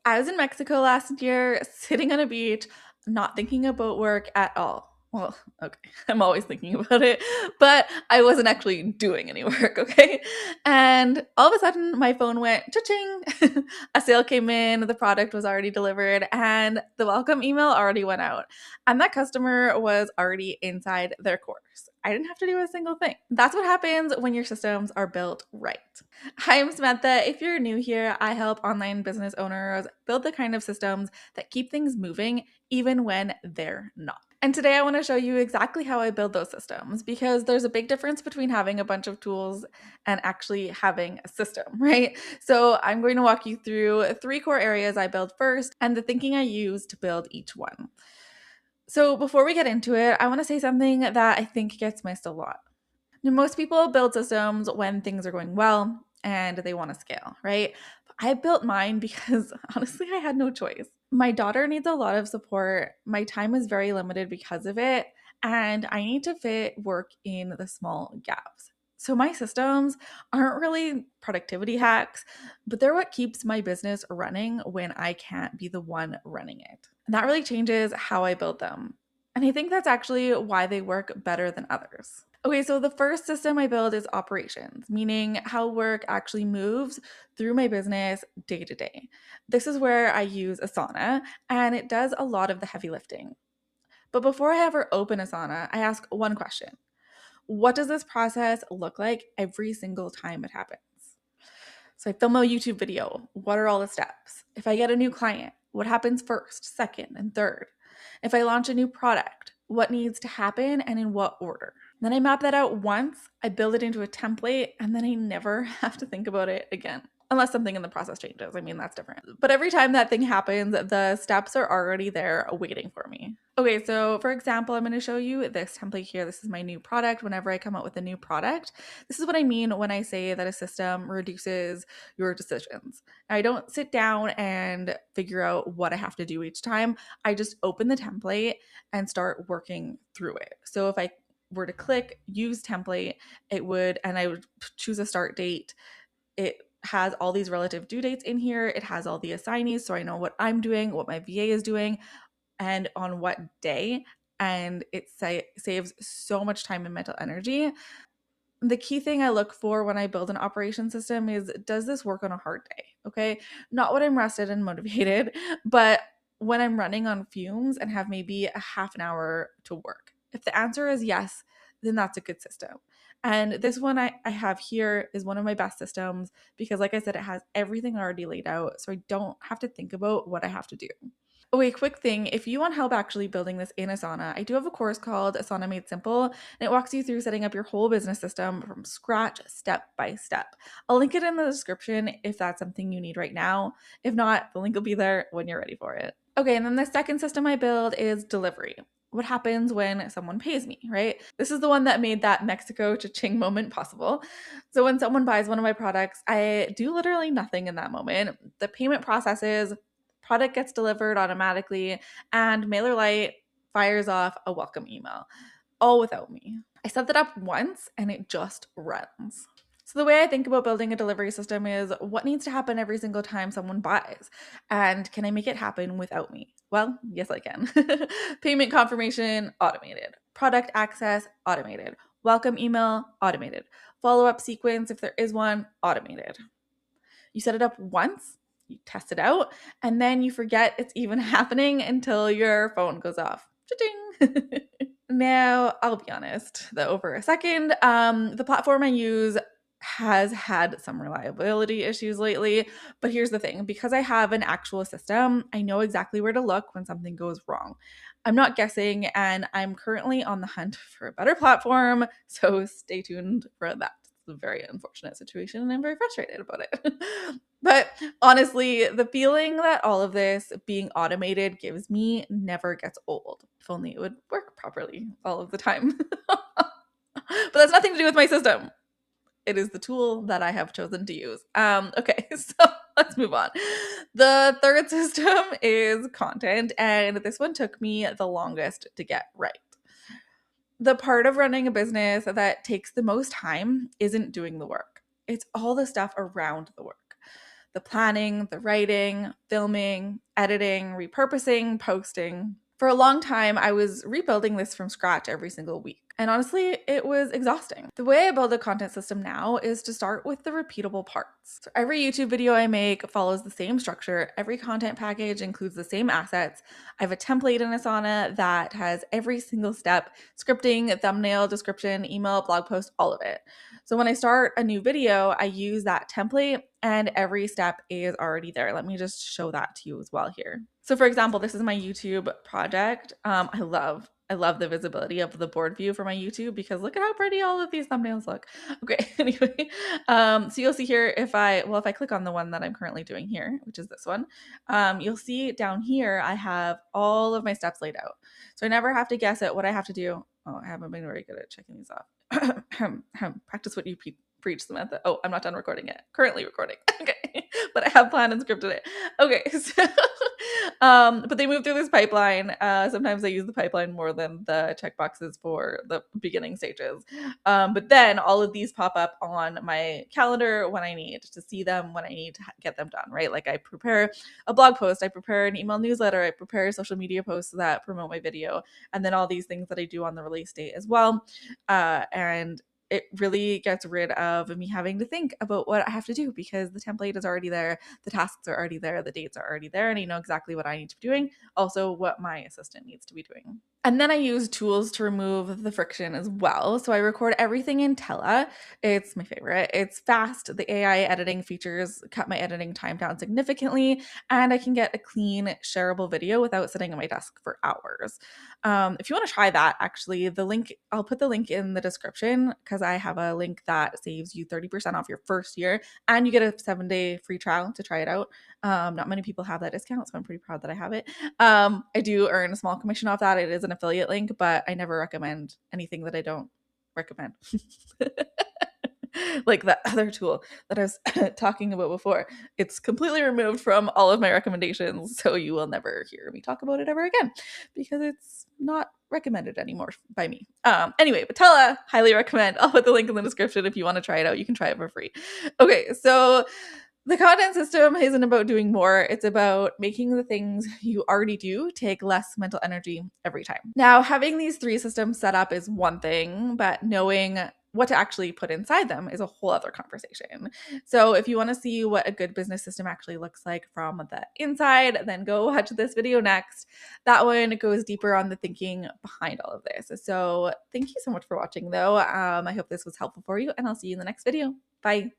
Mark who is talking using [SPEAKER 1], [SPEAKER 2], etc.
[SPEAKER 1] I was in Mexico last year, sitting on a beach, not thinking about work at all. Well, okay, I'm always thinking about it, but I wasn't actually doing any work, okay? And all of a sudden, my phone went cha-ching. A sale came in, the product was already delivered, and the welcome email already went out. And that customer was already inside their course. I didn't have to do a single thing. That's what happens when your systems are built right. Hi, I'm Samantha. If you're new here, I help online business owners build the kind of systems that keep things moving even when they're not. And today I want to show you exactly how I build those systems because there's a big difference between having a bunch of tools and actually having a system, right? So I'm going to walk you through 3 core areas I build first and the thinking I use to build each one. So before we get into it, I want to say something that I think gets missed a lot. Now, most people build systems when things are going well and they want to scale, right? But I built mine because honestly, I had no choice. My daughter needs a lot of support. My time is very limited because of it, and I need to fit work in the small gaps. So, my systems aren't really productivity hacks, but they're what keeps my business running when I can't be the one running it. And that really changes how I build them. And I think that's actually why they work better than others. Okay, so the first system I build is operations, meaning how work actually moves through my business day to day. This is where I use Asana, and it does a lot of the heavy lifting. But before I ever open Asana, I ask one question. What does this process look like every single time it happens? So I film a YouTube video. What are all the steps? If I get a new client, what happens first, second, and third? If I launch a new product, what needs to happen and in what order? Then I map that out once, I build it into a template, and then I never have to think about it again. Unless something in the process changes. I mean, that's different. But every time that thing happens, the steps are already there waiting for me. Okay, so for example, I'm going to show you this template here. This is my new product. Whenever I come out with a new product, this is what I mean when I say that a system reduces your decisions. I don't sit down and figure out what I have to do each time. I just open the template and start working through it. So if I were to click use template, and I would choose a start date. It has all these relative due dates in here. It has all the assignees, so I know what I'm doing, what my VA is doing, and on what day. And it saves so much time and mental energy. The key thing I look for when I build an operation system is, does this work on a hard day? Okay. Not when I'm rested and motivated, but when I'm running on fumes and have maybe a half an hour to work. If the answer is yes, then that's a good system. And this one I have here is one of my best systems because, like I said, it has everything already laid out. So I don't have to think about what I have to do. Oh, wait, quick thing. If you want help actually building this in Asana, I do have a course called Asana Made Simple, and it walks you through setting up your whole business system from scratch, step by step. I'll link it in the description if that's something you need right now. If not, the link will be there when you're ready for it. Okay, and then the second system I build is delivery. What happens when someone pays me, right? This is the one that made that Mexico cha-ching moment possible. So when someone buys one of my products, I do literally nothing in that moment. The payment processes, product gets delivered automatically, and MailerLite fires off a welcome email, all without me. I set that up once and it just runs. So the way I think about building a delivery system is, what needs to happen every single time someone buys? And can I make it happen without me? Well, yes, I can. Payment confirmation, automated. Product access, automated. Welcome email, automated. Follow-up sequence, if there is one, automated. You set it up once, you test it out, and then you forget it's even happening until your phone goes off. Cha-ching! Now, I'll be honest, though, over a second, the platform I use has had some reliability issues lately. But here's the thing, because I have an actual system, I know exactly where to look when something goes wrong. I'm not guessing, and I'm currently on the hunt for a better platform. So stay tuned for that. It's a very unfortunate situation, and I'm very frustrated about it. But honestly, the feeling that all of this being automated gives me never gets old. If only it would work properly all of the time. But that's nothing to do with my system. It is the tool that I have chosen to use. Okay, so let's move on. The third system is content, and this one took me the longest to get right. The part of running a business that takes the most time isn't doing the work. It's all the stuff around the work. the planning, the writing, filming, editing, repurposing, posting. For a long time, I was rebuilding this from scratch every single week. And honestly, it was exhausting. The way I build a content system now is to start with the repeatable parts. So every YouTube video I make follows the same structure. Every content package includes the same assets. I have a template in Asana that has every single step: scripting, thumbnail, description, email, blog post, all of it. So when I start a new video, I use that template and every step is already there. Let me just show that to you as well here. So for example, this is my YouTube project. I love the visibility of the board view for my YouTube because look at how pretty all of these thumbnails look. Okay, anyway, so you'll see here if I click on the one that I'm currently doing here, which is this one, you'll see down here I have all of my steps laid out. So I never have to guess at what I have to do. Oh, I haven't been very good at checking these off. Practice what you preach, Samantha. Oh, I'm not done recording yet. Currently recording. Okay. But I have planned and scripted it. Okay. So, but they move through this pipeline. Sometimes I use the pipeline more than the checkboxes for the beginning stages. But then all of these pop up on my calendar when I need to see them, when I need to get them done, right? Like I prepare a blog post, I prepare an email newsletter, I prepare social media posts that promote my video, and then all these things that I do on the release date as well. And it really gets rid of me having to think about what I have to do because the template is already there, the tasks are already there, the dates are already there, and I know exactly what I need to be doing, also what my assistant needs to be doing. And then I use tools to remove the friction as well. So I record everything in Tela. It's my favorite. It's fast. The AI editing features cut my editing time down significantly, and I can get a clean, shareable video without sitting at my desk for hours. If you want to try that, actually, I'll put the link in the description because I have a link that saves you 30% off your first year and you get a 7-day free trial to try it out. Not many people have that discount, so I'm pretty proud that I have it. I do earn a small commission off that. It is an affiliate link, but I never recommend anything that I don't recommend. Like that other tool that I was talking about before. It's completely removed from all of my recommendations, so you will never hear me talk about it ever again because it's not recommended anymore by me. Anyway, Patella, highly recommend. I'll put the link in the description if you want to try it out. You can try it for free. Okay, so the content system isn't about doing more. It's about making the things you already do take less mental energy every time. Now, having these 3 systems set up is one thing, but knowing what to actually put inside them is a whole other conversation. So if you want to see what a good business system actually looks like from the inside, then go watch this video next. That one goes deeper on the thinking behind all of this. So thank you so much for watching though. I hope this was helpful for you and I'll see you in the next video. Bye.